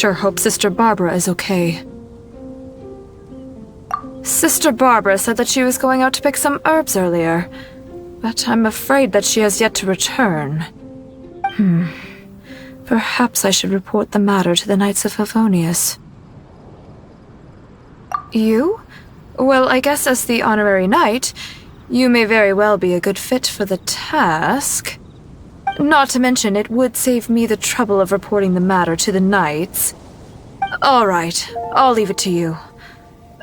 sure hope Sister Barbara is okay. Sister Barbara said that she was going out to pick some herbs earlier, but I'm afraid that she has yet to return. Perhaps I should report the matter to the Knights of Favonius. You? Well, I guess as the honorary knight, you may very well be a good fit for the task. Not to mention, it would save me the trouble of reporting the matter to the knights. All right, I'll leave it to you.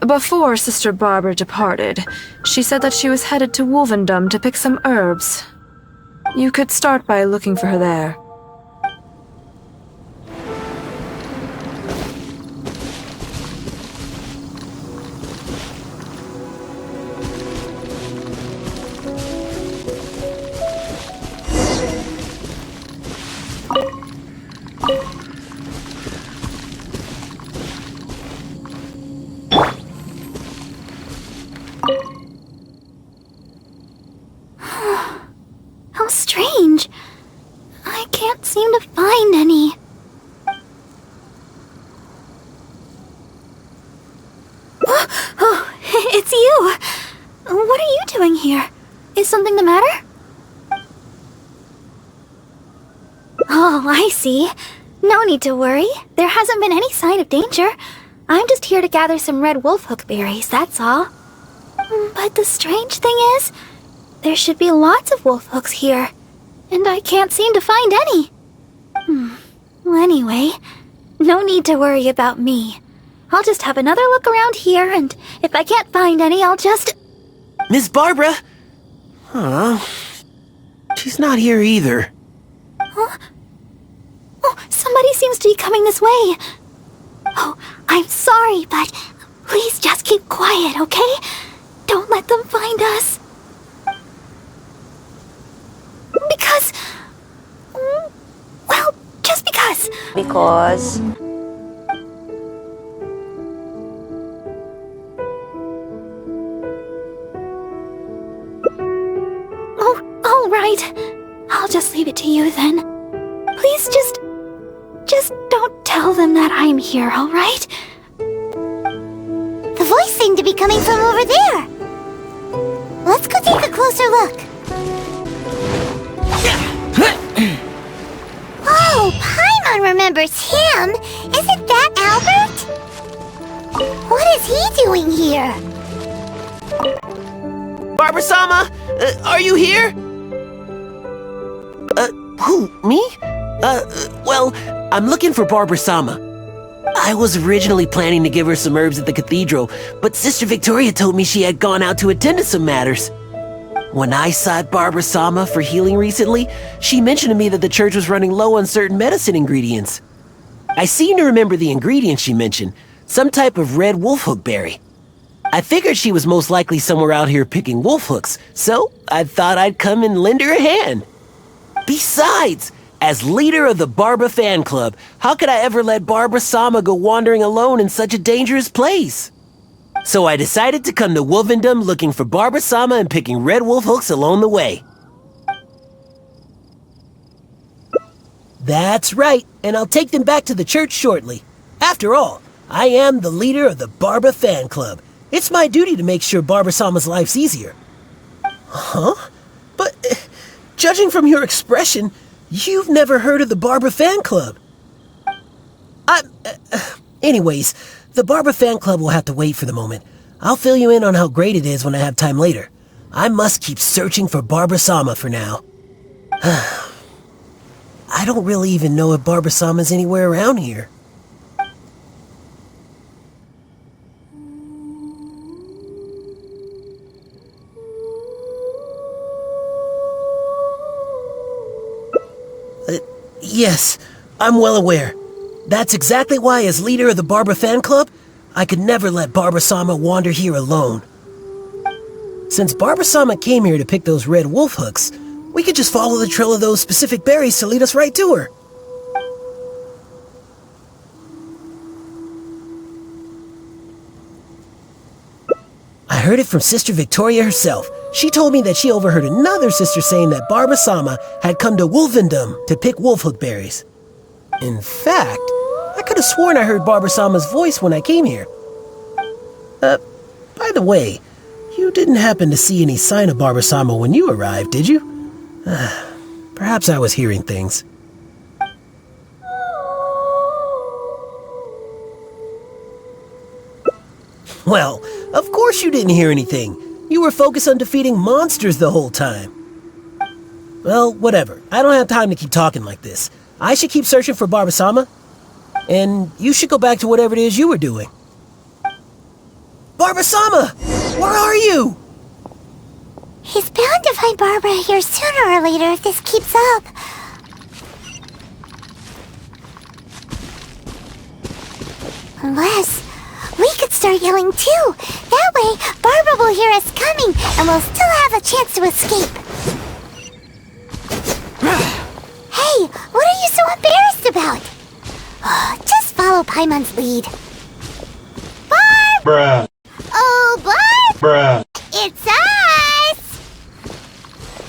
Before Sister Barbara departed, she said that she was headed to Wolvendom to pick some herbs. You could start by looking for her there. How strange. I can't seem to find any. Oh, it's you! What are you doing here? Is something the matter? Oh, I see. No need to worry. There hasn't been any sign of danger. I'm just here to gather some red wolfhook berries, that's all. But the strange thing is, there should be lots of wolfhooks here, and I can't seem to find any. Well, anyway, no need to worry about me. I'll just have another look around here, and if I can't find any, I'll just... Miss Barbara? Huh? She's not here either. Huh? Oh, somebody seems to be coming this way. Oh, I'm sorry, but please just keep quiet, okay? Don't let them find us. Because... well, just because. Because... Oh, all right. I'll just leave it to you then. Please just don't tell them that I'm here, all right? The voice seemed to be coming from over there. Let's go take a closer look. Oh, Paimon remembers him. Isn't that Albert? What is he doing here? Barbara-sama, are you here? Who, me? Well, I'm looking for Barbara-sama. I was originally planning to give her some herbs at the cathedral, but Sister Victoria told me she had gone out to attend to some matters. When I sought Barbara-sama for healing recently, she mentioned to me that the church was running low on certain medicine ingredients. I seem to remember the ingredients she mentioned, some type of red wolfhook berry. I figured she was most likely somewhere out here picking wolfhooks, so I thought I'd come and lend her a hand. Besides, as leader of the Barbara fan club, how could I ever let Barbara-sama go wandering alone in such a dangerous place? So I decided to come to Wolvendom looking for Barbara-sama and picking red wolfhooks along the way. That's right, and I'll take them back to the church shortly. After all, I am the leader of the Barbara fan club. It's my duty to make sure Barbara-sama's life's easier. Huh? But, judging from your expression, you've never heard of the Barbara fan club. Anyways, the Barbara fan club will have to wait for the moment. I'll fill you in on how great it is when I have time later. I must keep searching for Barbara-sama for now. I don't really even know if Barbara-sama's anywhere around here. Yes, I'm well aware. That's exactly why, as leader of the Barbara fan club, I could never let Barbara-sama wander here alone. Since Barbara-sama came here to pick those red wolfhooks, we could just follow the trail of those specific berries to lead us right to her. I heard it from Sister Victoria herself. She told me that she overheard another sister saying that Barbara-sama had come to Wolvendom to pick wolfhook berries. In fact, I could have sworn I heard Barbara-sama's voice when I came here. By the way, you didn't happen to see any sign of Barbara-sama when you arrived, did you? Perhaps I was hearing things. Well, of course you didn't hear anything. You were focused on defeating monsters the whole time. Well, whatever. I don't have time to keep talking like this. I should keep searching for Barbara-sama, and you should go back to whatever it is you were doing. Barbara-sama! Where are you? He's bound to find Barbara here sooner or later if this keeps up. Unless we could start yelling too. That way, Barbara will hear us coming and we'll still have a chance to escape. Hey, what are you so embarrassed about? Just follow Paimon's lead. Barb! Bruh. Oh, Barb! Bruh. It's us!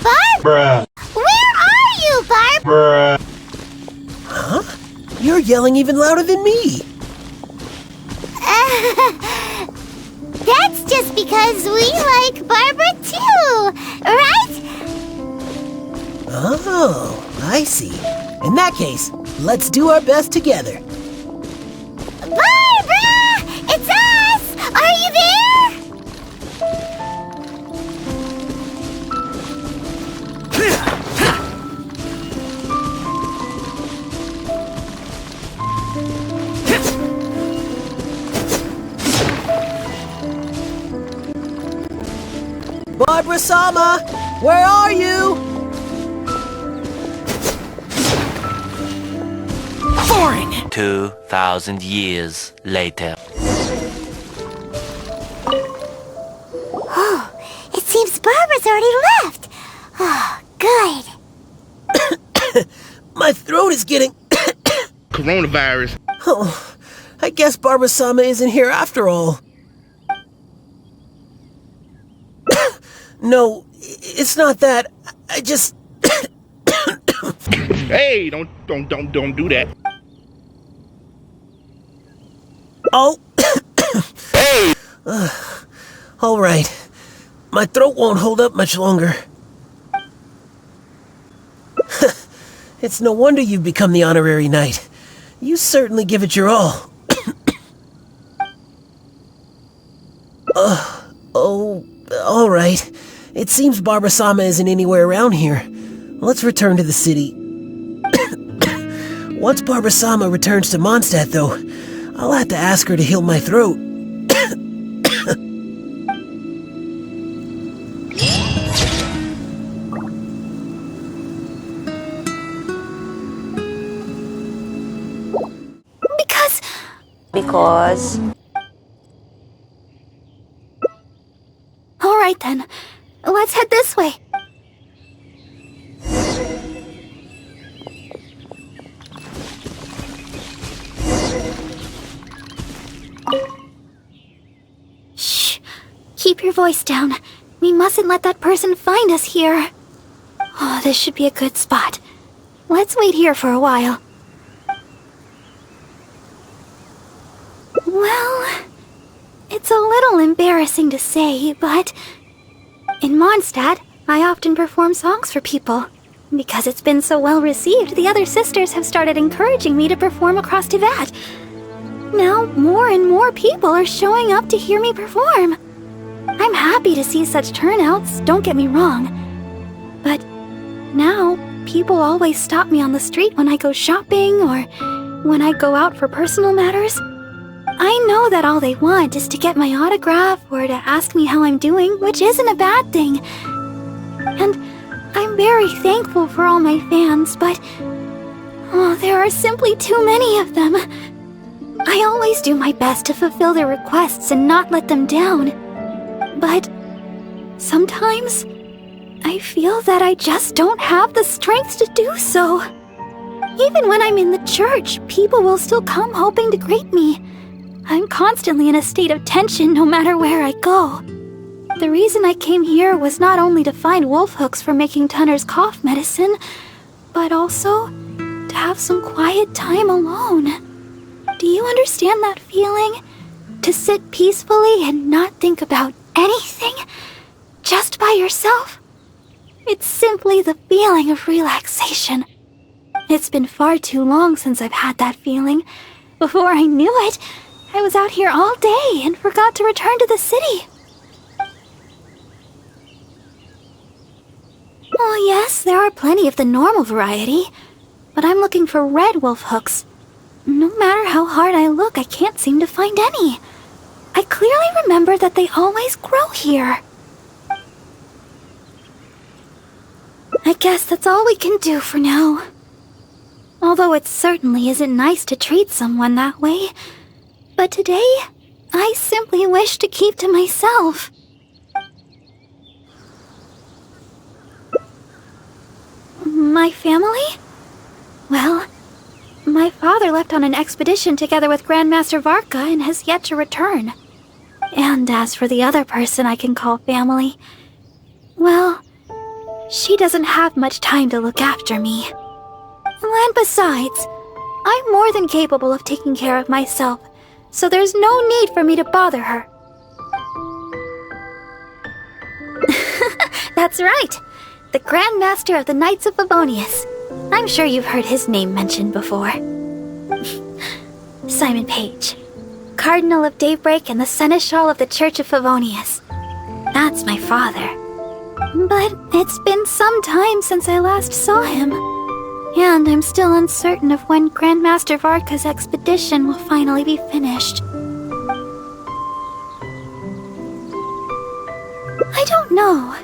Barb! Bruh. Where are you, Barb? Bruh. Huh? You're yelling even louder than me. That's just because we like Barbara too, right? Oh, I see. In that case, let's do our best together. Barbara! It's us! Are you there? Barbara-sama, where are you? 2,000 years later. Oh, it seems Barbara's already left. Oh, good. My throat is getting... Coronavirus. Oh, I guess Barbara-sama isn't here after all. No, it's not that. I just... Hey, don't do that. Oh. Hey! All right. My throat won't hold up much longer. It's no wonder you've become the honorary knight. You certainly give it your all. Oh, all right. It seems Barbara-sama isn't anywhere around here. Let's return to the city. Once Barbara-sama returns to Mondstadt, though, I'll have to ask her to heal my throat. Because... All right then. Let's head this way. Shh. Keep your voice down. We mustn't let that person find us here. Oh, this should be a good spot. Let's wait here for a while. Well, it's a little embarrassing to say, but in Mondstadt, I often perform songs for people. Because it's been so well received, the other sisters have started encouraging me to perform across Tivat. Now, more and more people are showing up to hear me perform. I'm happy to see such turnouts, don't get me wrong. But now, people always stop me on the street when I go shopping or when I go out for personal matters. I know that all they want is to get my autograph or to ask me how I'm doing, which isn't a bad thing. And I'm very thankful for all my fans, but there are simply too many of them. I always do my best to fulfill their requests and not let them down. But sometimes I feel that I just don't have the strength to do so. Even when I'm in the church, people will still come hoping to greet me. I'm constantly in a state of tension no matter where I go. The reason I came here was not only to find wolfhooks for making Tunner's cough medicine, but also to have some quiet time alone. Do you understand that feeling? To sit peacefully and not think about anything? Just by yourself? It's simply the feeling of relaxation. It's been far too long since I've had that feeling. Before I knew it, I was out here all day and forgot to return to the city. Oh yes, there are plenty of the normal variety, but I'm looking for red wolfhooks. No matter how hard I look, I can't seem to find any. I clearly remember that they always grow here. I guess that's all we can do for now. Although it certainly isn't nice to treat someone that way. But today, I simply wish to keep to myself. My family? Well, my father left on an expedition together with Grandmaster Varka and has yet to return. And as for the other person I can call family, well, she doesn't have much time to look after me. And besides, I'm more than capable of taking care of myself, so there's no need for me to bother her. That's right! The Grand Master of the Knights of Favonius. I'm sure you've heard his name mentioned before. Simon Page, Cardinal of Daybreak and the Seneschal of the Church of Favonius. That's my father. But it's been some time since I last saw him. And I'm still uncertain of when Grandmaster Varka's expedition will finally be finished. I don't know.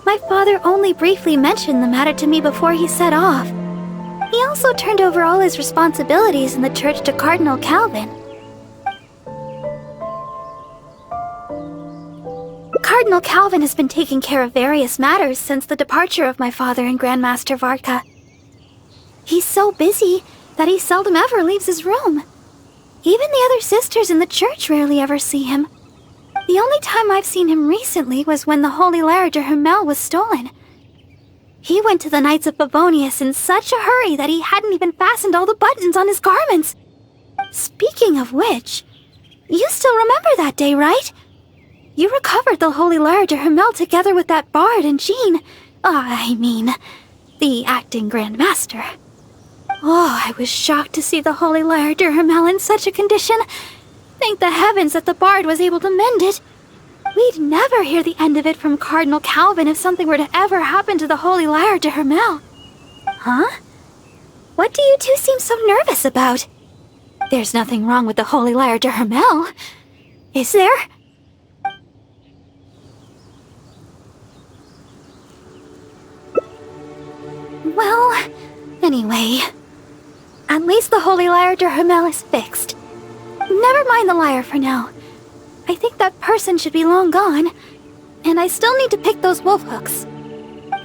My father only briefly mentioned the matter to me before he set off. He also turned over all his responsibilities in the church to Cardinal Calvin. Cardinal Calvin has been taking care of various matters since the departure of my father and Grandmaster Varka. He's so busy that he seldom ever leaves his room. Even the other sisters in the church rarely ever see him. The only time I've seen him recently was when the Holy Lyre de Hermel was stolen. He went to the Knights of Favonius in such a hurry that he hadn't even fastened all the buttons on his garments. Speaking of which, you still remember that day, right? You recovered the Holy Lyre de Hermel together with that bard and Jean. The acting Grand Master. Oh, I was shocked to see the Holy Lyre de Hermel in such a condition. Thank the heavens that the bard was able to mend it. We'd never hear the end of it from Cardinal Calvin if something were to ever happen to the Holy Lyre de Hermel. Huh? What do you two seem so nervous about? There's nothing wrong with the Holy Lyre de Hermel, is there? Well, anyway, at least the Holy Lyre de Hermel is fixed. Never mind the lyre for now. I think that person should be long gone, and I still need to pick those wolfhooks.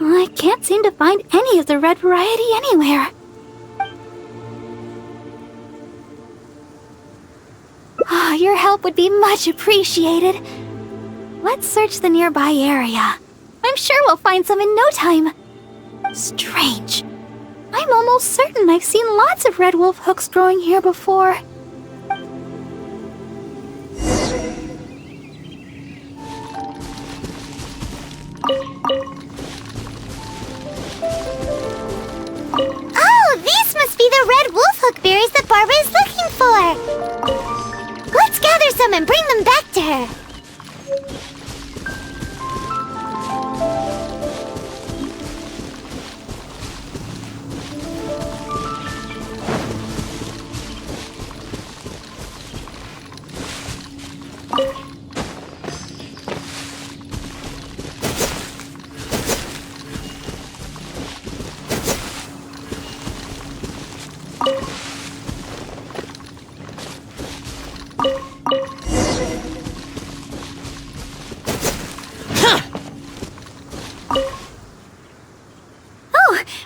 I can't seem to find any of the red variety anywhere. Your help would be much appreciated. Let's search the nearby area. I'm sure we'll find some in no time. Strange. I'm almost certain I've seen lots of red wolfhooks growing here before. Oh, these must be the red wolfhook berries that Barbara is looking for. Let's gather some and bring them back to her.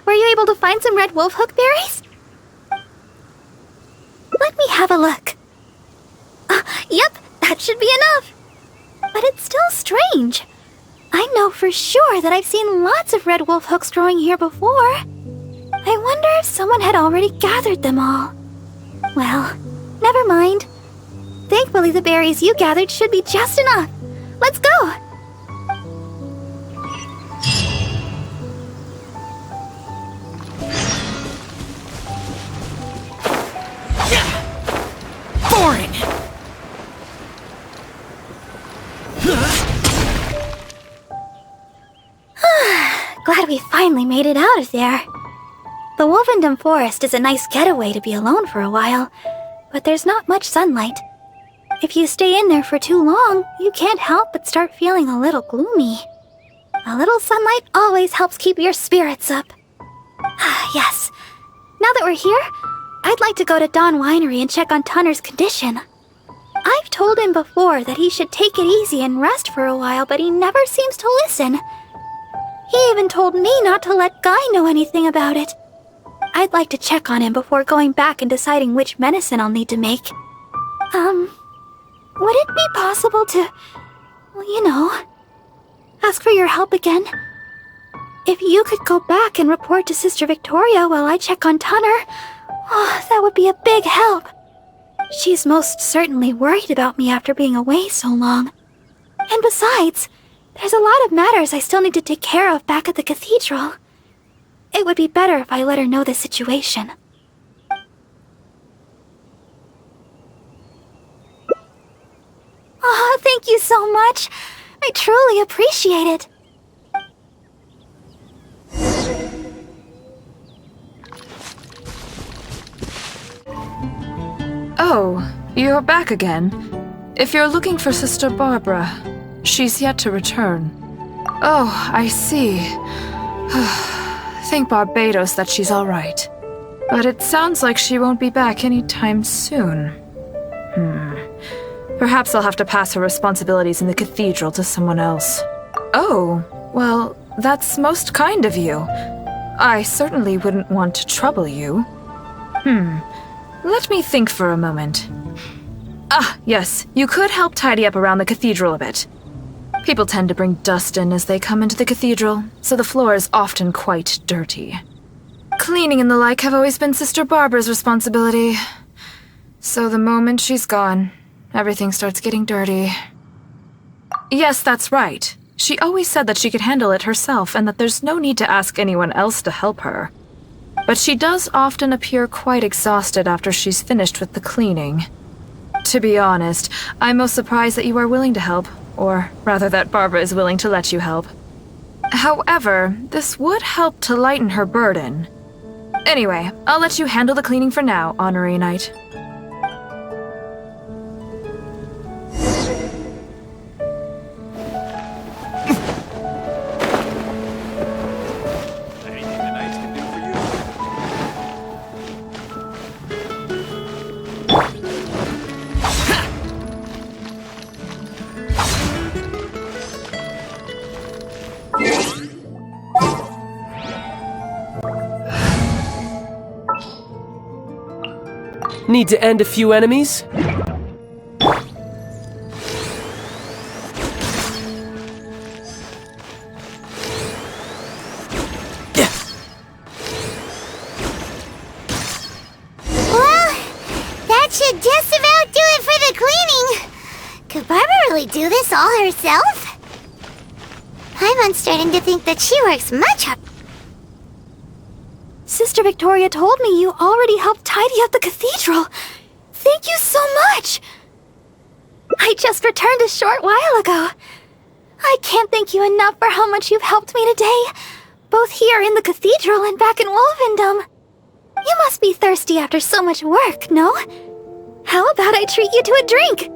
Were you able to find some red wolfhook berries? Let me have a look. Yep, that should be enough. But it's still strange. I know for sure that I've seen lots of red wolfhooks growing here before. I wonder if someone had already gathered them all. Well, never mind. Thankfully, the berries you gathered should be just enough. Let's go! Boring! Glad we finally made it out of there. The Wolfendom Forest is a nice getaway to be alone for a while, but there's not much sunlight. If you stay in there for too long, you can't help but start feeling a little gloomy. A little sunlight always helps keep your spirits up. Yes. Now that we're here, I'd like to go to Dawn Winery and check on Tunner's condition. I've told him before that he should take it easy and rest for a while, but he never seems to listen. He even told me not to let Guy know anything about it. I'd like to check on him before going back and deciding which medicine I'll need to make. Would it be possible to, ask for your help again? If you could go back and report to Sister Victoria while I check on Tunner, that would be a big help. She's most certainly worried about me after being away so long. And besides, there's a lot of matters I still need to take care of back at the cathedral. It would be better if I let her know the situation. Oh, thank you so much. I truly appreciate it. Oh, you're back again. If you're looking for Sister Barbara, she's yet to return. Oh, I see. Thank Barbados that she's all right. But it sounds like she won't be back anytime soon. Perhaps I'll have to pass her responsibilities in the cathedral to someone else. Oh, well, that's most kind of you. I certainly wouldn't want to trouble you. Let me think for a moment. Ah, yes, you could help tidy up around the cathedral a bit. People tend to bring dust in as they come into the cathedral, so the floor is often quite dirty. Cleaning and the like have always been Sister Barbara's responsibility. So the moment she's gone, everything starts getting dirty. Yes, that's right. She always said that she could handle it herself and that there's no need to ask anyone else to help her. But she does often appear quite exhausted after she's finished with the cleaning. To be honest, I'm most surprised that you are willing to help, or rather that Barbara is willing to let you help. However, this would help to lighten her burden. Anyway, I'll let you handle the cleaning for now, Honorary Knight. Need to end a few enemies? That should just about do it for the cleaning. Could Barbara really do this all herself? I'm starting to think that she works much harder. Sister Victoria told me you already helped tidy up the cathedral. Thank you so much. I just returned a short while ago. I can't thank you enough for how much you've helped me today, both here in the cathedral and back in Wolfendom. You must be thirsty after so much work, no? How about I treat you to a drink?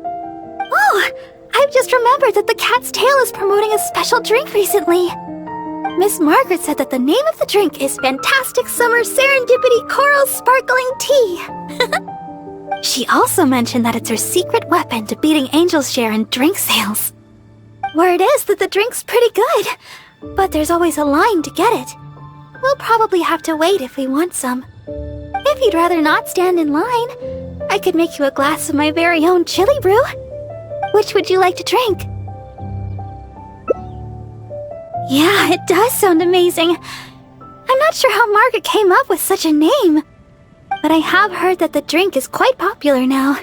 Oh, I've just remembered that the Cat's Tail is promoting a special drink recently. Miss Margaret said that the name of the drink is Fantastic Summer Serendipity Coral Sparkling Tea. She also mentioned that it's her secret weapon to beating Angel's share in drink sales. Word is that the drink's pretty good, but there's always a line to get it. We'll probably have to wait if we want some. If you'd rather not stand in line, I could make you a glass of my very own chilibrew. Which would you like to drink? Yeah, it does sound amazing. I'm not sure how Margaret came up with such a name. But I have heard that the drink is quite popular now.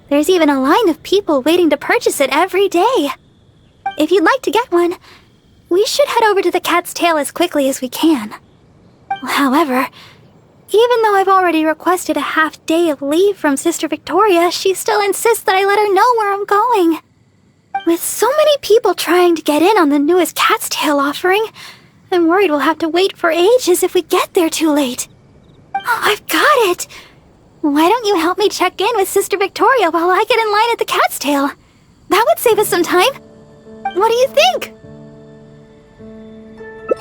There's even a line of people waiting to purchase it every day. If you'd like to get one, we should head over to the Cat's Tail as quickly as we can. However, even though I've already requested a half-day of leave from Sister Victoria, she still insists that I let her know where I'm going. With so many people trying to get in on the newest Cat's Tail offering, I'm worried we'll have to wait for ages if we get there too late. Oh, I've got it! Why don't you help me check in with Sister Victoria while I get in line at the Cat's Tail? That would save us some time. What do you think?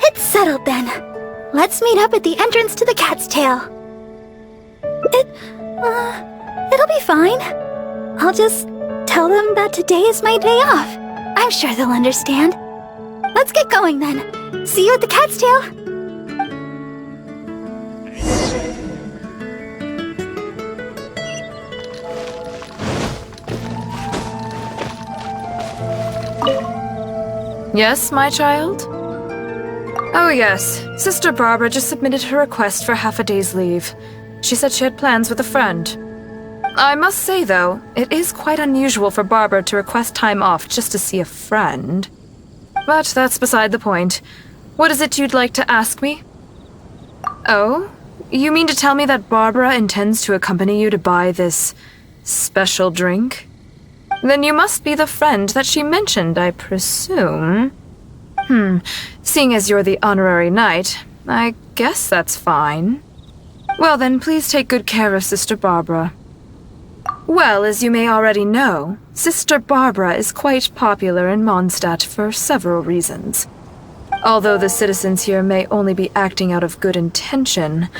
It's settled then. Let's meet up at the entrance to the Cat's Tail. It'll be fine. I'll just tell them that today is my day off. I'm sure they'll understand. Let's get going then. See you at the Cat's Tail. Yes, my child? Oh yes, Sister Barbara just submitted her request for half a day's leave. She said she had plans with a friend. I must say, though, it is quite unusual for Barbara to request time off just to see a friend. But that's beside the point. What is it you'd like to ask me? Oh? You mean to tell me that Barbara intends to accompany you to buy this special drink? Then you must be the friend that she mentioned, I presume. Seeing as you're the honorary knight, I guess that's fine. Well then, please take good care of Sister Barbara. Well, as you may already know, Sister Barbara is quite popular in Mondstadt for several reasons. Although the citizens here may only be acting out of good intention,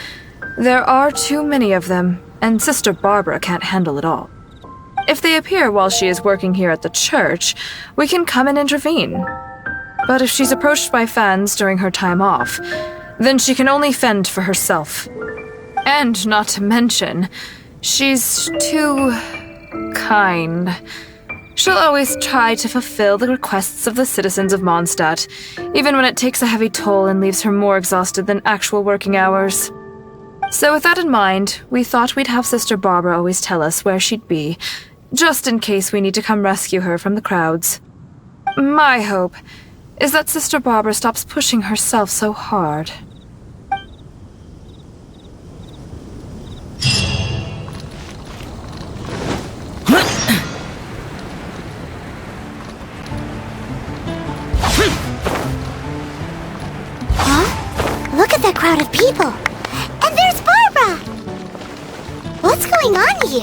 there are too many of them, and Sister Barbara can't handle it all. If they appear while she is working here at the church, we can come and intervene. But if she's approached by fans during her time off, then she can only fend for herself. And not to mention, she's too kind. She'll always try to fulfill the requests of the citizens of Mondstadt, even when it takes a heavy toll and leaves her more exhausted than actual working hours. So with that in mind, we thought we'd have Sister Barbara always tell us where she'd be, just in case we need to come rescue her from the crowds. My hope is that Sister Barbara stops pushing herself so hard. Huh? Look at that crowd of people! And there's Barbara! What's going on here?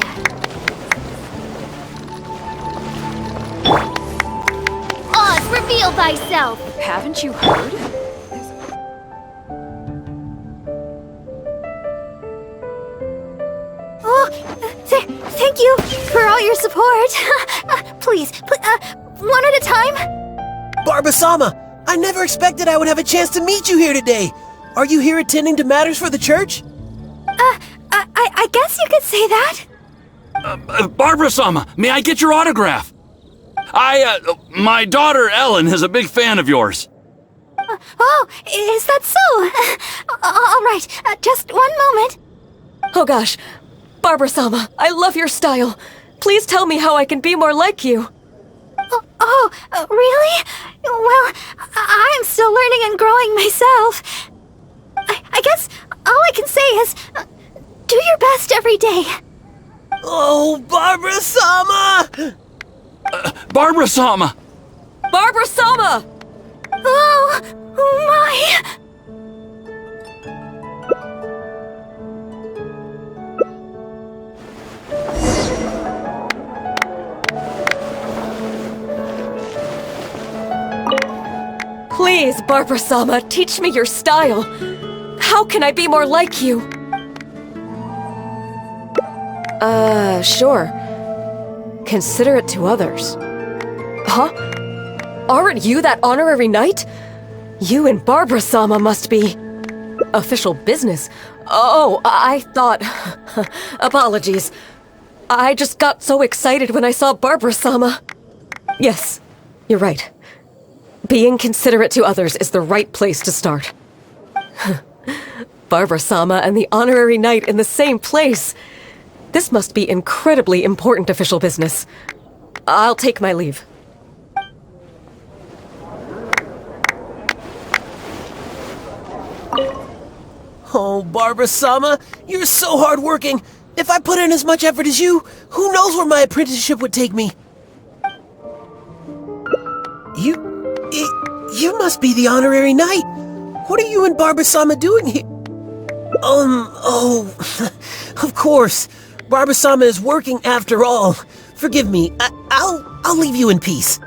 Oz, reveal thyself! Haven't you heard? Oh, thank you for all your support. Please, one at a time. Barbara-sama, I never expected I would have a chance to meet you here today. Are you here attending to matters for the church? I guess you could say that. Barbara-sama, may I get your autograph? My daughter Ellen is a big fan of yours. Oh, is that so? All right, just one moment. Oh gosh, Barbara-sama, I love your style. Please tell me how I can be more like you. Really? Well, I'm still learning and growing myself. I guess all I can say is, do your best every day. Oh, Barbara-sama! Barbara-sama! Barbara-sama! Oh my! Please, Barbara-sama, teach me your style. How can I be more like you? Sure. Considerate to others. Huh? Aren't you that honorary knight? You and Barbara-sama must be... official business. Oh, I thought... Apologies. I just got so excited when I saw Barbara-sama. Yes, you're right. Being considerate to others is the right place to start. Barbara-sama and the honorary knight in the same place. This must be incredibly important official business. I'll take my leave. Oh, Barbara-sama, you're so hardworking. If I put in as much effort as you, who knows where my apprenticeship would take me? You must be the honorary knight. What are you and Barbara-sama doing here? Of course. Barbara-sama is working after all. Forgive me. I'll leave you in peace.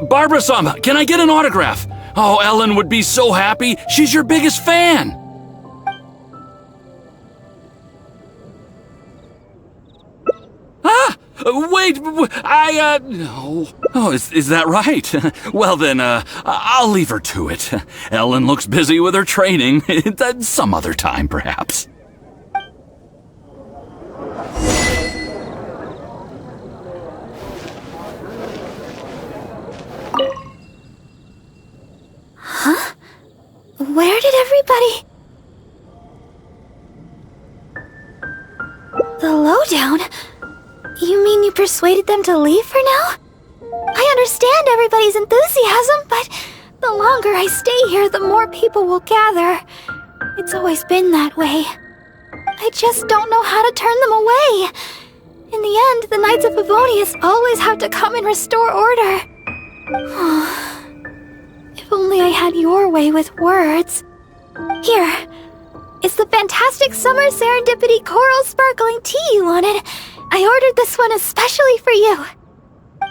Barbara-sama, can I get an autograph? Oh, Ellen would be so happy. She's your biggest fan. Wait, no. Oh, is that right? Well then, I'll leave her to it. Ellen looks busy with her training. Some other time, perhaps. Huh? Where did everybody... The lowdown? You mean you persuaded them to leave for now? I understand everybody's enthusiasm, but the longer I stay here, the more people will gather. It's always been that way. I just don't know how to turn them away. In the end, the Knights of Favonius always have to come and restore order. If only I had your way with words. Here. It's the fantastic summer serendipity coral sparkling tea you wanted. I ordered this one especially for you.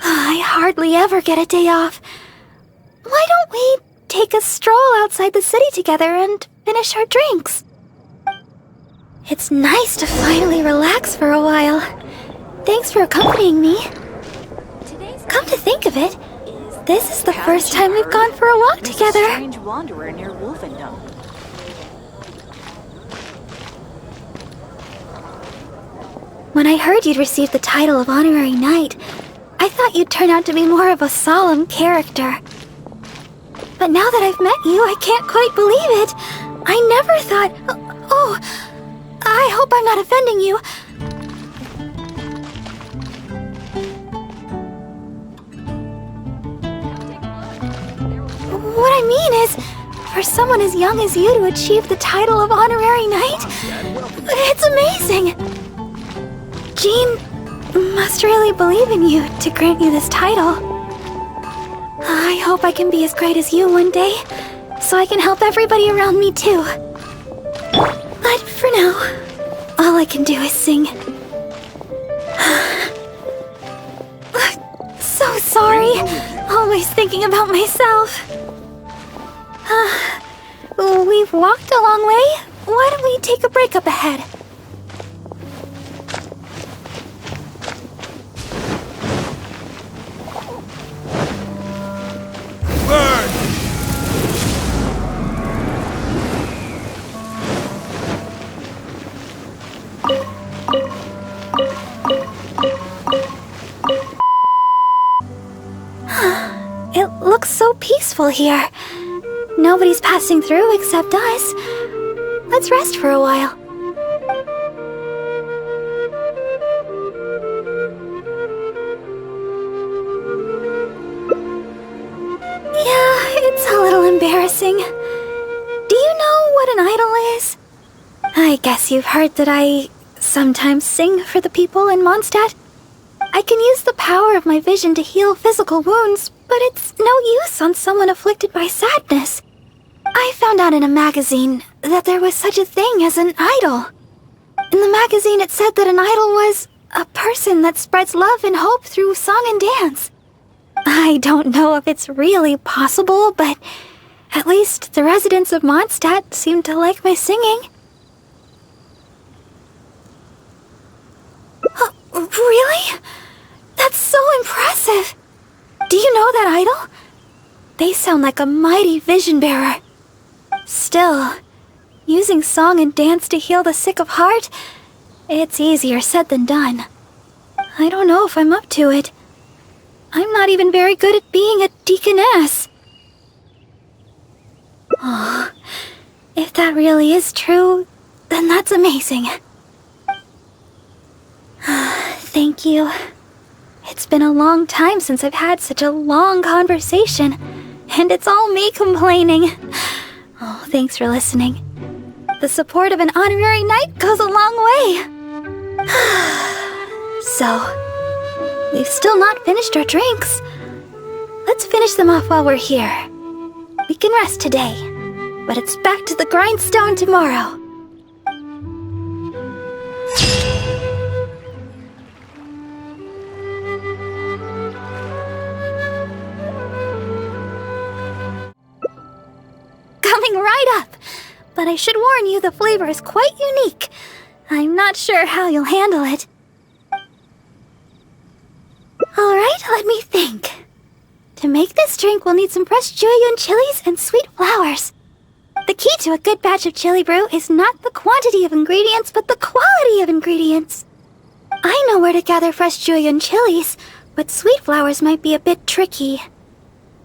I hardly ever get a day off. Why don't we take a stroll outside the city together and finish our drinks? It's nice to finally relax for a while. Thanks for accompanying me. Come to think of it, this is the first time we've gone for a walk together. Strange wanderer near Wolfendom. When I heard you'd received the title of honorary knight, I thought you'd turn out to be more of a solemn character. But now that I've met you, I can't quite believe it. I never thought... Oh, I hope I'm not offending you. What I mean is, for someone as young as you to achieve the title of honorary knight, it's amazing. Jean must really believe in you to grant you this title. I hope I can be as great as you one day, so I can help everybody around me too. But for now, all I can do is sing. So sorry, always thinking about myself. We've walked a long way. Why don't we take a break up ahead? It looks so peaceful here. Nobody's passing through except us. Let's rest for a while. Yeah, it's a little embarrassing. Do you know what an idol is? I guess you've heard that I sometimes sing for the people in Mondstadt. I can use the power of my vision to heal physical wounds, but it's no use on someone afflicted by sadness. I found out in a magazine that there was such a thing as an idol. In the magazine it said that an idol was a person that spreads love and hope through song and dance. I don't know if it's really possible, but at least the residents of Mondstadt seem to like my singing. Oh, really? That's so impressive! Do you know that idol? They sound like a mighty vision bearer. Still, using song and dance to heal the sick of heart, it's easier said than done. I don't know if I'm up to it. I'm not even very good at being a deaconess. Oh, if that really is true, then that's amazing. Thank you. It's been a long time since I've had such a long conversation, and it's all me complaining. Oh, thanks for listening. The support of an honorary knight goes a long way. So, we've still not finished our drinks. Let's finish them off while we're here. We can rest today, but it's back to the grindstone tomorrow. Coming right up! But I should warn you, the flavor is quite unique. I'm not sure how you'll handle it. Alright, let me think. To make this drink, we'll need some fresh julienne chilies and sweet flowers. The key to a good batch of chilibrew is not the quantity of ingredients, but the quality of ingredients. I know where to gather fresh julienne chilies, but sweet flowers might be a bit tricky.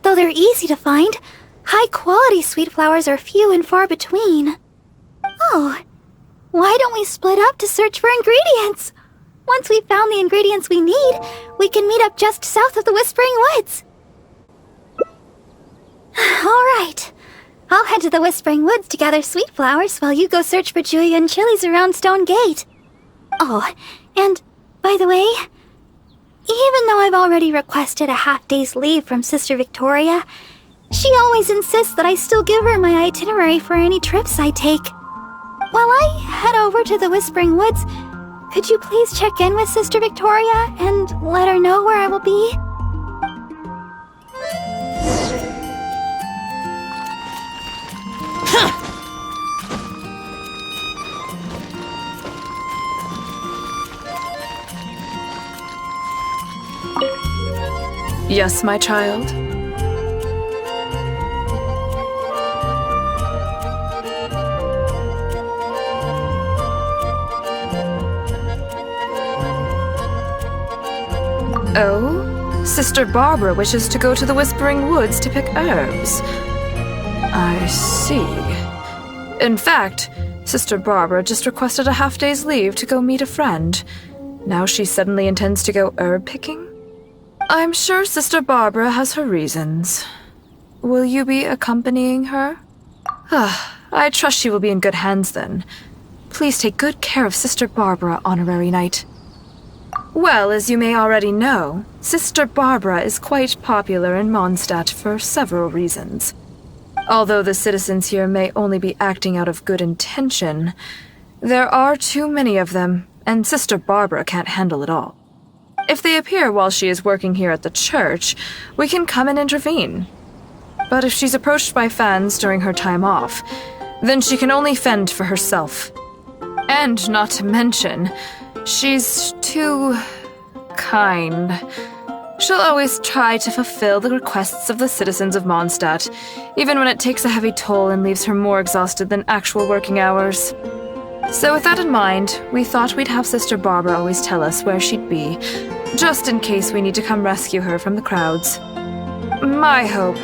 Though they're easy to find, high-quality sweet flowers are few and far between. Oh, why don't we split up to search for ingredients? Once we've found the ingredients we need, we can meet up just south of the Whispering Woods. Alright, I'll head to the Whispering Woods to gather sweet flowers while you go search for julienne chilies around Stone Gate. Oh, and, by the way, even though I've already requested a half-day's leave from Sister Victoria, she always insists that I still give her my itinerary for any trips I take. While I head over to the Whispering Woods, could you please check in with Sister Victoria and let her know where I will be? Yes, my child? Oh? Sister Barbara wishes to go to the Whispering Woods to pick herbs. I see. In fact, Sister Barbara just requested a half-day's leave to go meet a friend. Now she suddenly intends to go herb picking? I'm sure Sister Barbara has her reasons. Will you be accompanying her? I trust she will be in good hands then. Please take good care of Sister Barbara, Honorary Knight. Well, as you may already know, Sister Barbara is quite popular in Mondstadt for several reasons. Although the citizens here may only be acting out of good intention, there are too many of them, and Sister Barbara can't handle it all. If they appear while she is working here at the church, we can come and intervene. But if she's approached by fans during her time off, then she can only fend for herself. And not to mention, she's too kind. She'll always try to fulfill the requests of the citizens of Mondstadt, even when it takes a heavy toll and leaves her more exhausted than actual working hours. So with that in mind, we thought we'd have Sister Barbara always tell us where she'd be, just in case we need to come rescue her from the crowds. My hope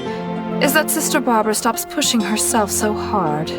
is that Sister Barbara stops pushing herself so hard.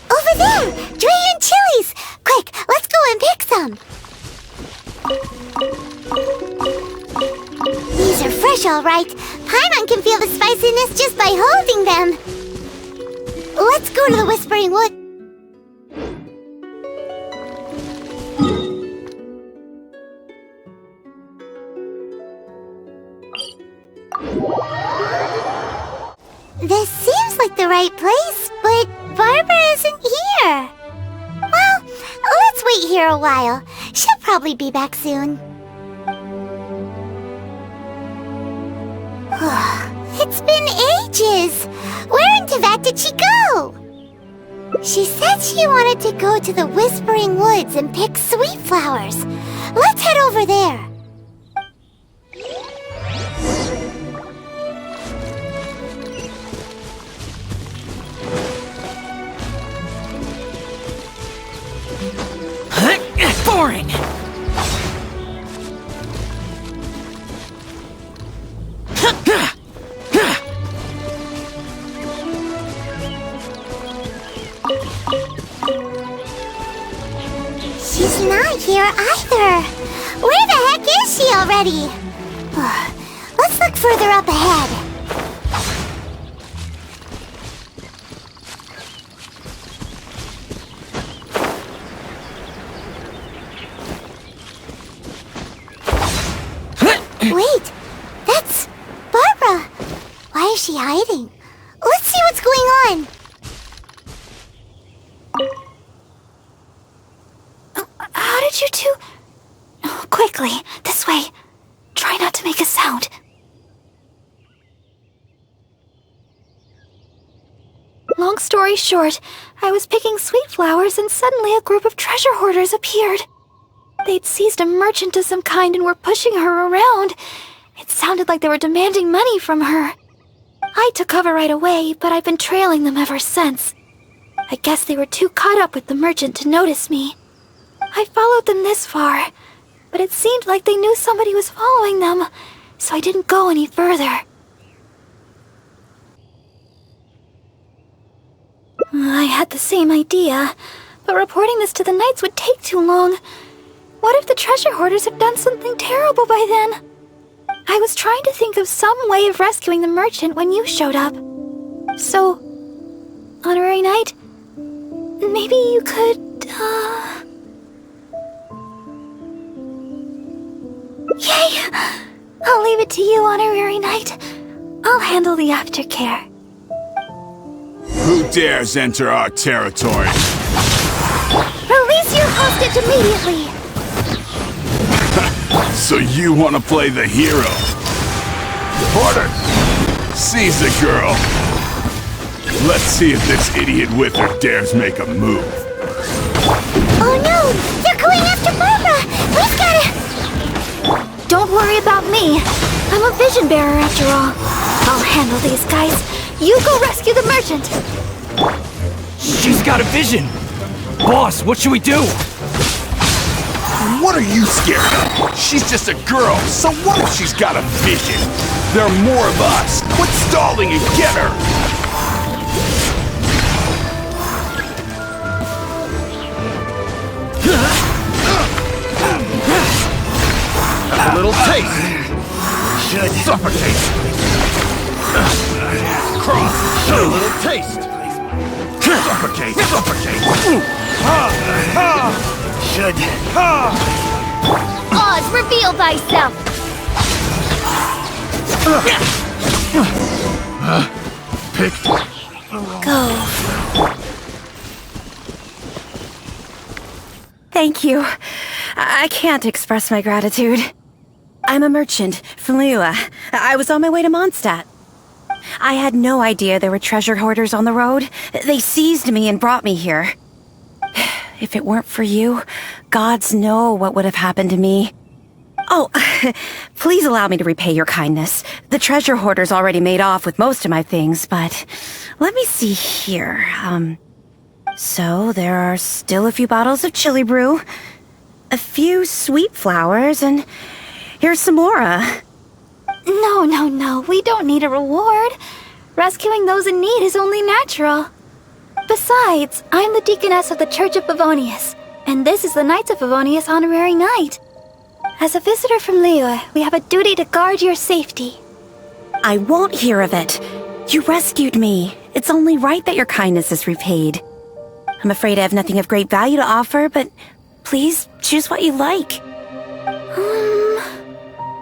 Over there! Julienne chilies! Quick, let's go and pick some! These are fresh, all right. Paimon can feel the spiciness just by holding them. Let's go to the Whispering Wood. This seems like the right place, but Barbara isn't here. Well, let's wait here a while. She'll probably be back soon. It's been ages. Where in Teyvat did she go? She said she wanted to go to the Whispering Woods and pick sweet flowers. Let's head over there. Boring! She's not here either. Where the heck is she already? Let's look further up ahead. Wait, that's Barbara. Why is she hiding? Let's see what's going on. How did you two... Oh, quickly, this way. Try not to make a sound. Long story short, I was picking sweet flowers and suddenly a group of treasure hoarders appeared. They'd seized a merchant of some kind and were pushing her around. It sounded like they were demanding money from her. I took cover right away, but I've been trailing them ever since. I guess they were too caught up with the merchant to notice me. I followed them this far, but it seemed like they knew somebody was following them, so I didn't go any further. I had the same idea, but reporting this to the knights would take too long. What if the treasure hoarders have done something terrible by then? I was trying to think of some way of rescuing the merchant when you showed up. So, Honorary Knight, maybe you could, Yay! I'll leave it to you, Honorary Knight. I'll handle the aftercare. Who dares enter our territory? Release your hostage immediately! So you want to play the hero? Porter! Seize the girl! Let's see if this idiot with her dares make a move. Oh no! They're going after Barbara! We've gotta... Don't worry about me. I'm a vision bearer after all. I'll handle these guys. You go rescue the merchant. She's got a vision! Boss, what should we do? What are you scared of? She's just a girl, so what if she's got a vision? There are more of us. Quit stalling and get her! A little taste. Should suffocate. Cross. A little taste. Suffocate. Suffocate. Should. Oz, reveal thyself. Picked. Go. Thank you. I can't express my gratitude. I'm a merchant from Liyue. I was on my way to Mondstadt. I had no idea there were treasure hoarders on the road. They seized me and brought me here. If it weren't for you, gods know what would have happened to me. Oh, please allow me to repay your kindness. The treasure hoarders already made off with most of my things, but let me see here. So there are still a few bottles of chilibrew, a few sweet flowers, and here's some more. No, we don't need a reward. Rescuing those in need is only natural. Besides, I'm the deaconess of the Church of Favonius, and this is the Knights of Favonius Honorary Knight. As a visitor from Liyue, we have a duty to guard your safety. I won't hear of it. You rescued me. It's only right that your kindness is repaid. I'm afraid I have nothing of great value to offer, but please choose what you like.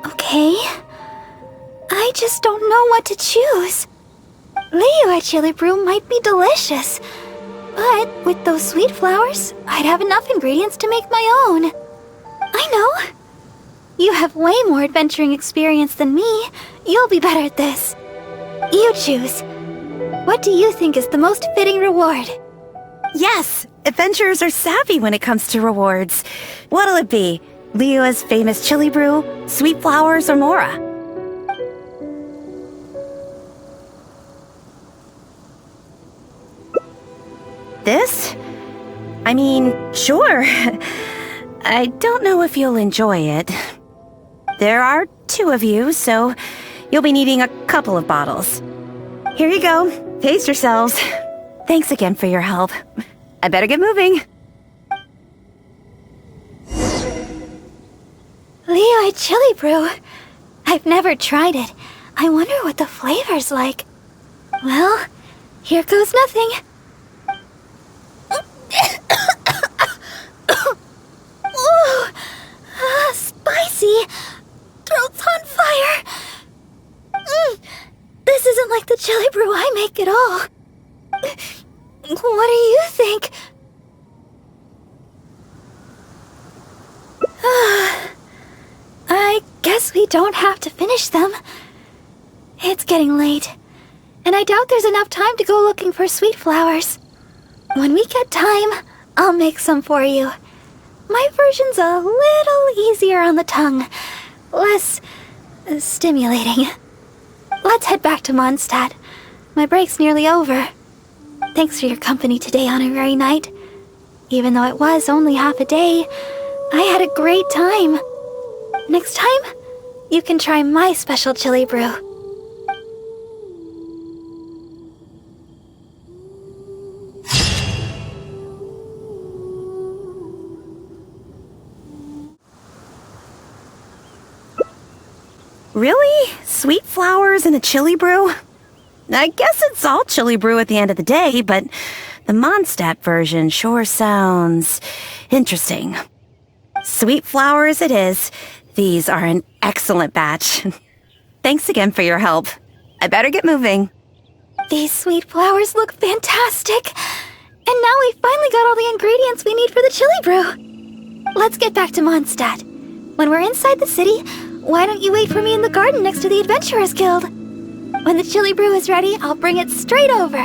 Okay. I just don't know what to choose. Liyue chilibrew might be delicious, but with those sweet flowers, I'd have enough ingredients to make my own. I know. You have way more adventuring experience than me. You'll be better at this. You choose. What do you think is the most fitting reward? Yes, adventurers are savvy when it comes to rewards. What'll it be? Liyue's famous chilibrew, sweet flowers, or Mora? This? I mean, sure. I don't know if you'll enjoy it. There are 2 of you, so you'll be needing a couple of bottles. Here you go. Pace yourselves. Thanks again for your help. I better get moving. Liyue chilibrew. I've never tried it. I wonder what the flavor's like. Well, here goes nothing. Ooh, spicy. Throat's on fire. This isn't like the chilibrew I make at all. What do you think? I guess we don't have to finish them. It's getting late, and I doubt there's enough time to go looking for sweet flowers. When we get time, I'll make some for you. My version's a little easier on the tongue, less stimulating. Let's head back to Mondstadt. My break's nearly over. Thanks for your company today, Honorary Knight. Even though it was only half a day, I had a great time. Next time, you can try my special chili brew. Really? Sweet flowers and a chili brew? I guess it's all chili brew at the end of the day, but the Mondstadt version sure sounds interesting. Sweet flowers it is. These are an excellent batch. Thanks again for your help. I better get moving. These sweet flowers look fantastic. And now we finally got all the ingredients we need for the chili brew. Let's get back to Mondstadt. When we're inside the city, why don't you wait for me in the garden next to the Adventurers Guild? When the chili brew is ready, I'll bring it straight over.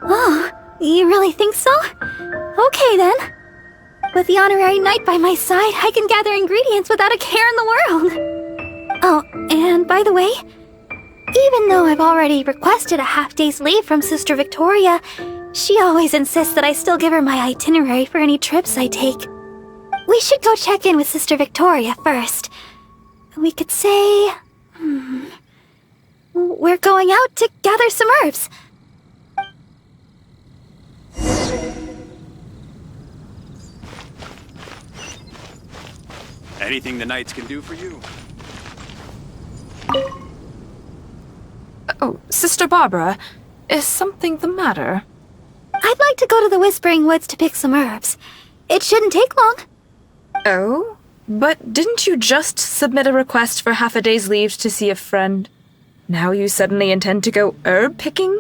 Oh, you really think so? Okay then. With the Honorary Knight by my side, I can gather ingredients without a care in the world. Oh, and by the way, even though I've already requested a half-day's leave from Sister Victoria, she always insists that I still give her my itinerary for any trips I take. We should go check in with Sister Victoria first. We could say... we're going out to gather some herbs. Anything the knights can do for you? Oh, Sister Barbara, is something the matter? I'd like to go to the Whispering Woods to pick some herbs. It shouldn't take long. Oh? But didn't you just submit a request for half a day's leave to see a friend? Now you suddenly intend to go herb picking?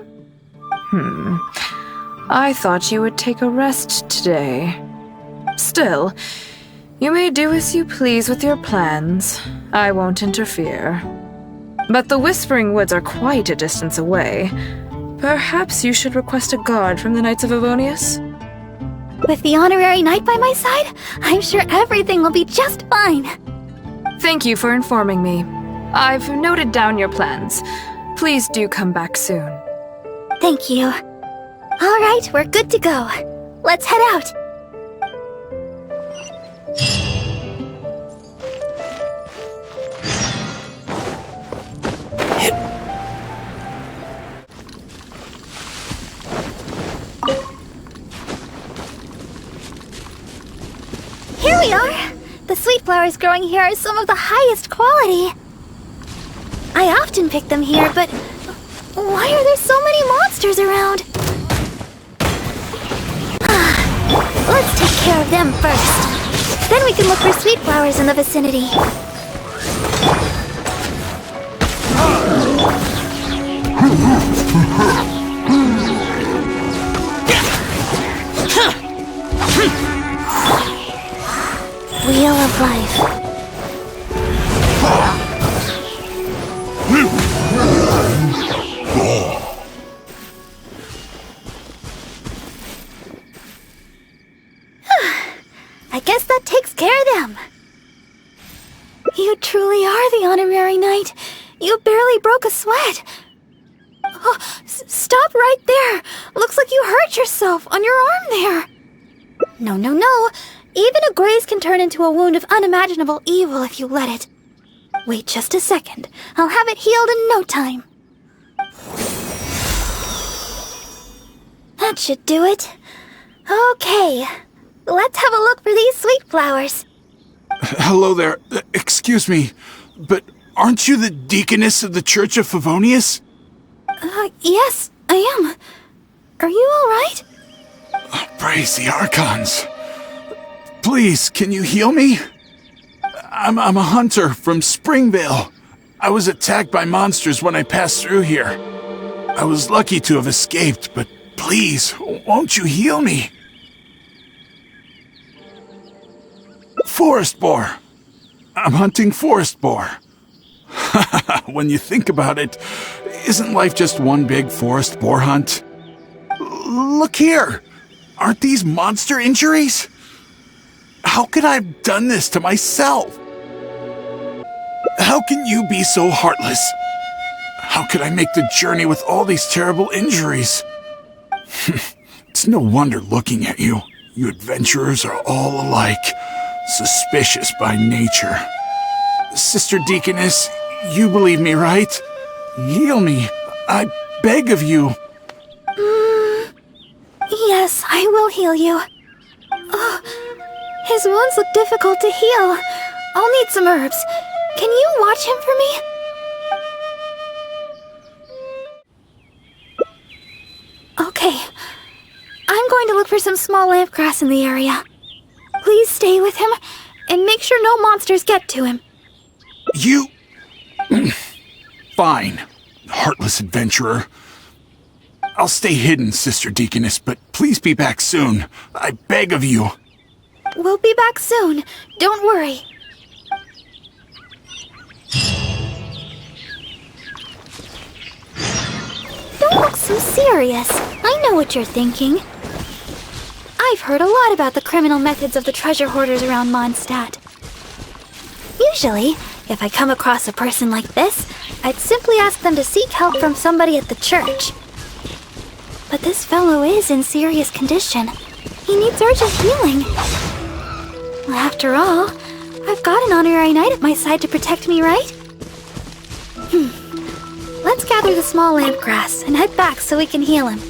I thought you would take a rest today. Still, you may do as you please with your plans. I won't interfere. But the Whispering Woods are quite a distance away. Perhaps you should request a guard from the Knights of Avonius? With the Honorary Knight by my side, I'm sure everything will be just fine. Thank you for informing me. I've noted down your plans. Please do come back soon. Thank you. All right, we're good to go. Let's head out. Here we are! The sweet flowers growing here are some of the highest quality. I often pick them here, but why are there so many monsters around? Let's take care of them first. Then we can look for sweet flowers in the vicinity. wheel of life. I guess that takes care of them. You truly are the honorary knight. You barely broke a sweat. Oh, stop right there. Looks like you hurt yourself on your arm there. No, no, no. Even a graze can turn into a wound of unimaginable evil if you let it. Wait just a second. I'll have it healed in no time. That should do it. Okay. Let's have a look for these sweet flowers. Hello there. Excuse me, but aren't you the deaconess of the Church of Favonius? Yes, I am. Are you all right? Praise the Archons. Please, can you heal me? I'm a hunter from Springvale. I was attacked by monsters when I passed through here. I was lucky to have escaped, but please, won't you heal me? Forest boar. I'm hunting forest boar. When you think about it, isn't life just one big forest boar hunt? Look here. Aren't these monster injuries? How could I have done this to myself? How can you be so heartless? How could I make the journey with all these terrible injuries? It's no wonder looking at you. You adventurers are all alike, suspicious by nature. Sister Deaconess, you believe me, right? Heal me. I beg of you. Yes, I will heal you. Oh, his wounds look difficult to heal. I'll need some herbs. Can you watch him for me? Okay. I'm going to look for some small lamp grass in the area. Please stay with him and make sure no monsters get to him. You... Fine, heartless adventurer. I'll stay hidden, Sister Deaconess, but please be back soon. I beg of you. We'll be back soon. Don't worry. Don't look so serious. I know what you're thinking. I've heard a lot about the criminal methods of the treasure hoarders around Mondstadt. Usually, if I come across a person like this, I'd simply ask them to seek help from somebody at the church. But this fellow is in serious condition. He needs urgent healing. After all, I've got an honorary knight at my side to protect me, right? Let's gather the small lamp grass and head back so we can heal him.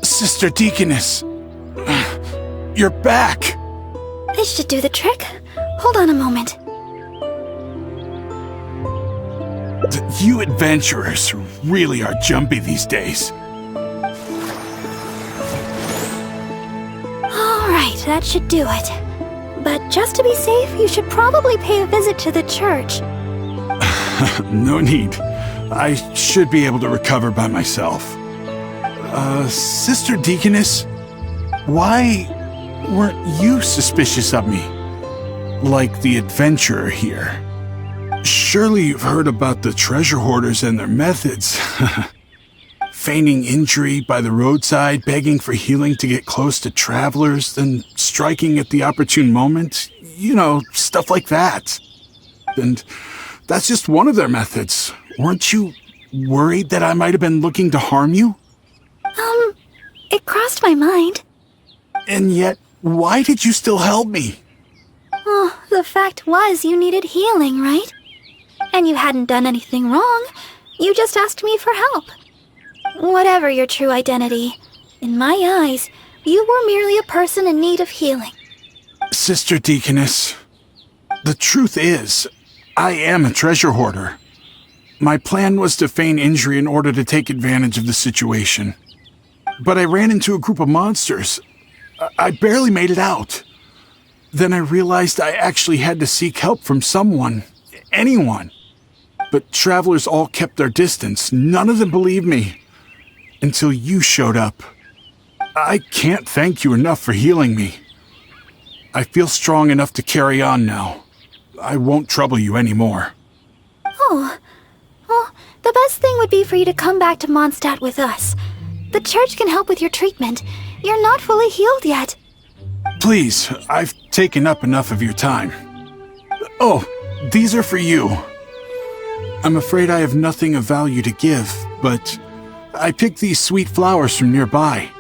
Sister Deaconess, you're back. This should do the trick. Hold on a moment. You adventurers really are jumpy these days. All right, that should do it. But just to be safe, you should probably pay a visit to the church. No need. I should be able to recover by myself. Sister Deaconess, why weren't you suspicious of me? Like the adventurer here. Surely you've heard about the treasure hoarders and their methods. Feigning injury by the roadside, begging for healing to get close to travelers, then striking at the opportune moment. You know, stuff like that. And that's just one of their methods. Weren't you worried that I might have been looking to harm you? It crossed my mind. And yet, why did you still help me? Oh, the fact was you needed healing, right? And you hadn't done anything wrong. You just asked me for help. Whatever your true identity, in my eyes, you were merely a person in need of healing. Sister Deaconess, the truth is, I am a treasure hoarder. My plan was to feign injury in order to take advantage of the situation. but I ran into a group of monsters. I barely made it out. Then I realized I actually had to seek help from someone, anyone. But travelers all kept their distance. None of them believed me. Until you showed up. I can't thank you enough for healing me. I feel strong enough to carry on now. I won't trouble you anymore. Oh, well, the best thing would be for you to come back to Mondstadt with us. The church can help with your treatment. You're not fully healed yet. Please, I've taken up enough of your time. Oh, these are for you. I'm afraid I have nothing of value to give, but I picked these sweet flowers from nearby.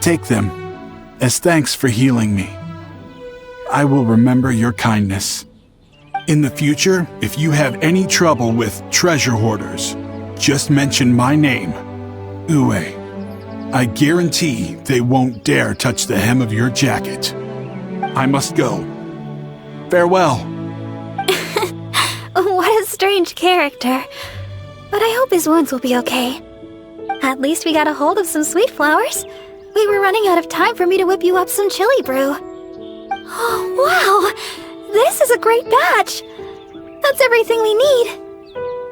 Take them as thanks for healing me. I will remember your kindness. In the future, if you have any trouble with treasure hoarders, just mention my name, Uwe. I guarantee they won't dare touch the hem of your jacket. I must go. Farewell. What a strange character. But I hope his wounds will be okay. At least we got a hold of some sweet flowers. We were running out of time for me to whip you up some chilibrew. Oh, wow! This is a great batch! That's everything we need.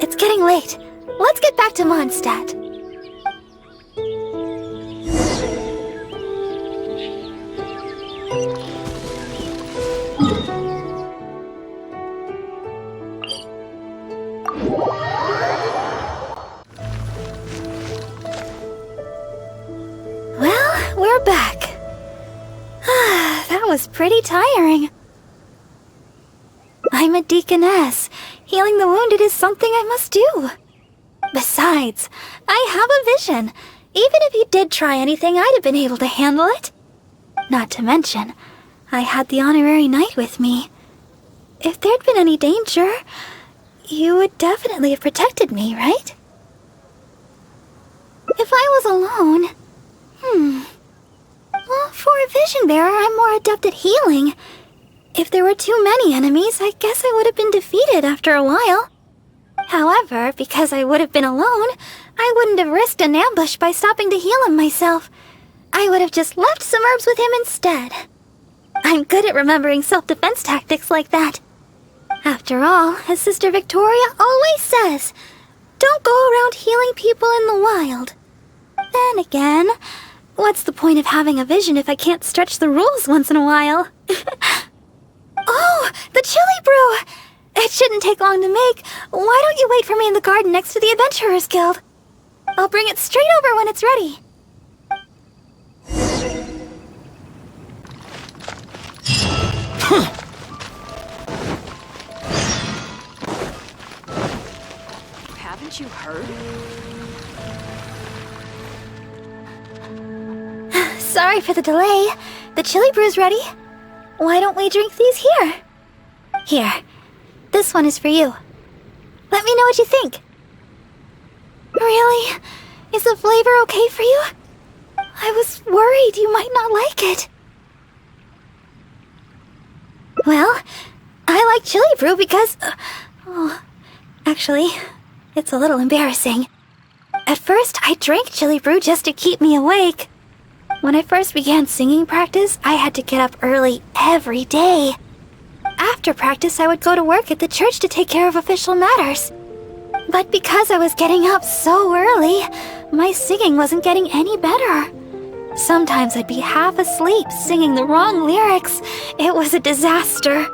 It's getting late. Let's get back to Mondstadt. Well, we're back. That was pretty tiring. I'm a deaconess. Healing the wounded is something I must do. Besides, I have a vision. Even if you did try anything, I'd have been able to handle it. Not to mention, I had the honorary knight with me. If there'd been any danger, you would definitely have protected me, right? If I was alone... Well, for a vision bearer, I'm more adept at healing. If there were too many enemies, I guess I would have been defeated after a while. However, because I would have been alone, I wouldn't have risked an ambush by stopping to heal him myself. I would have just left some herbs with him instead. I'm good at remembering self-defense tactics like that. After all, as Sister Victoria always says, don't go around healing people in the wild. Then again, what's the point of having a vision if I can't stretch the rules once in a while? Oh, the chilibrew! It shouldn't take long to make. Why don't you wait for me in the garden next to the Adventurers Guild? I'll bring it straight over when it's ready. Haven't you heard? Sorry for the delay. The chilibrew's ready. Why don't we drink these here? Here. This one is for you. Let me know what you think. Really? Is the flavor okay for you? I was worried you might not like it. Well, I like chilibrew because... actually, it's a little embarrassing. At first, I drank chilibrew just to keep me awake. When I first began singing practice, I had to get up early every day. After practice, I would go to work at the church to take care of official matters. But because I was getting up so early, my singing wasn't getting any better. Sometimes I'd be half asleep singing the wrong lyrics. It was a disaster.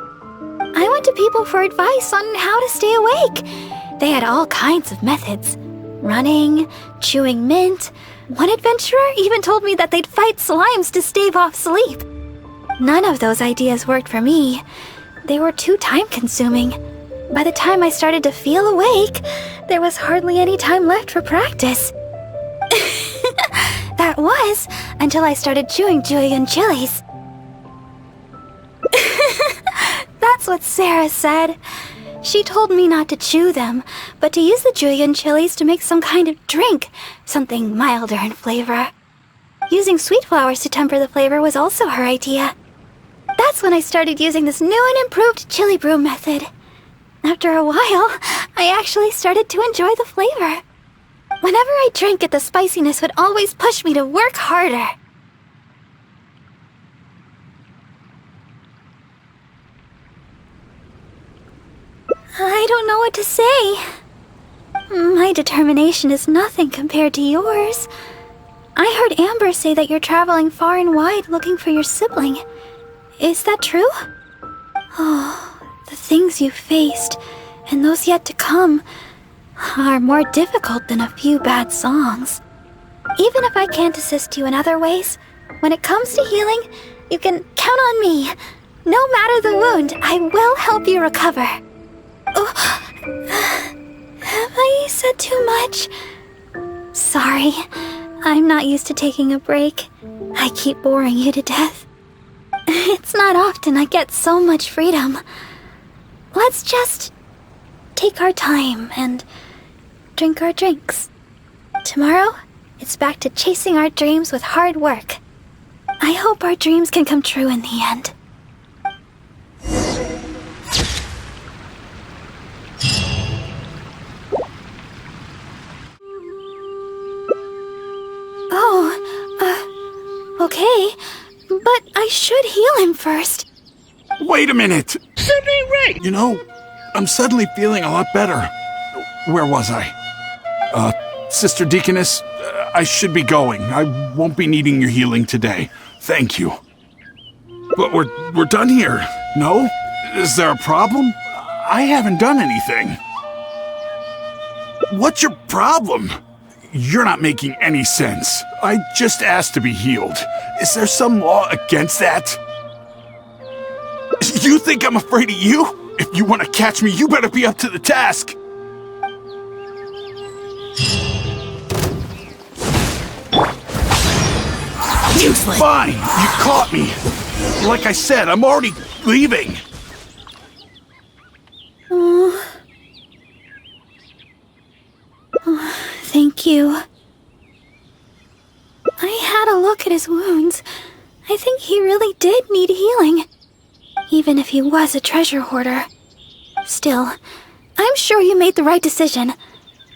I went to people for advice on how to stay awake. They had all kinds of methods. Running, chewing mint. One adventurer even told me that they'd fight slimes to stave off sleep. None of those ideas worked for me. They were too time-consuming. By the time I started to feel awake, there was hardly any time left for practice. That was until I started chewing julienne chilies. That's what Sarah said. She told me not to chew them, but to use the julienne chilies to make some kind of drink, something milder in flavor. Using sweet flowers to temper the flavor was also her idea. That's when I started using this new and improved chilibrew method. After a while, I actually started to enjoy the flavor. Whenever I drink it, the spiciness would always push me to work harder. I don't know what to say. My determination is nothing compared to yours. I heard Amber say that you're traveling far and wide looking for your sibling. Is that true? Oh, the things you faced, and those yet to come, are more difficult than a few bad songs. Even if I can't assist you in other ways, when it comes to healing, you can count on me. No matter the wound, I will help you recover. Oh, have I said too much? Sorry, I'm not used to taking a break. I keep boring you to death. It's not often I get so much freedom. Let's just take our time and drink our drinks. Tomorrow, it's back to chasing our dreams with hard work. I hope our dreams can come true in the end. Okay, but I should heal him first. Wait a minute! You know, I'm suddenly feeling a lot better. Where was I? Sister Deaconess, I should be going. I won't be needing your healing today. Thank you. But we're done here, no? Is there a problem? I haven't done anything. What's your problem? You're not making any sense. I just asked to be healed. Is there some law against that? You think I'm afraid of you? If you want to catch me, you better be up to the task. Useless. Fine, you caught me. Like I said, I'm already leaving. Thank you. I had a look at his wounds. I think he really did need healing. Even if he was a treasure hoarder. Still, I'm sure you made the right decision.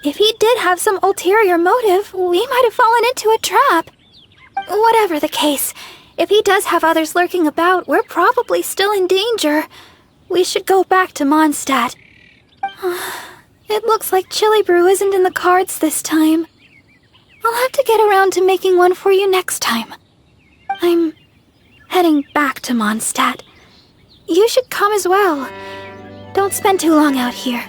If he did have some ulterior motive, we might have fallen into a trap. Whatever the case, if he does have others lurking about, we're probably still in danger. We should go back to Mondstadt. It looks like chilibrew isn't in the cards this time. I'll have to get around to making one for you next time. I'm heading back to Mondstadt. You should come as well. Don't spend too long out here.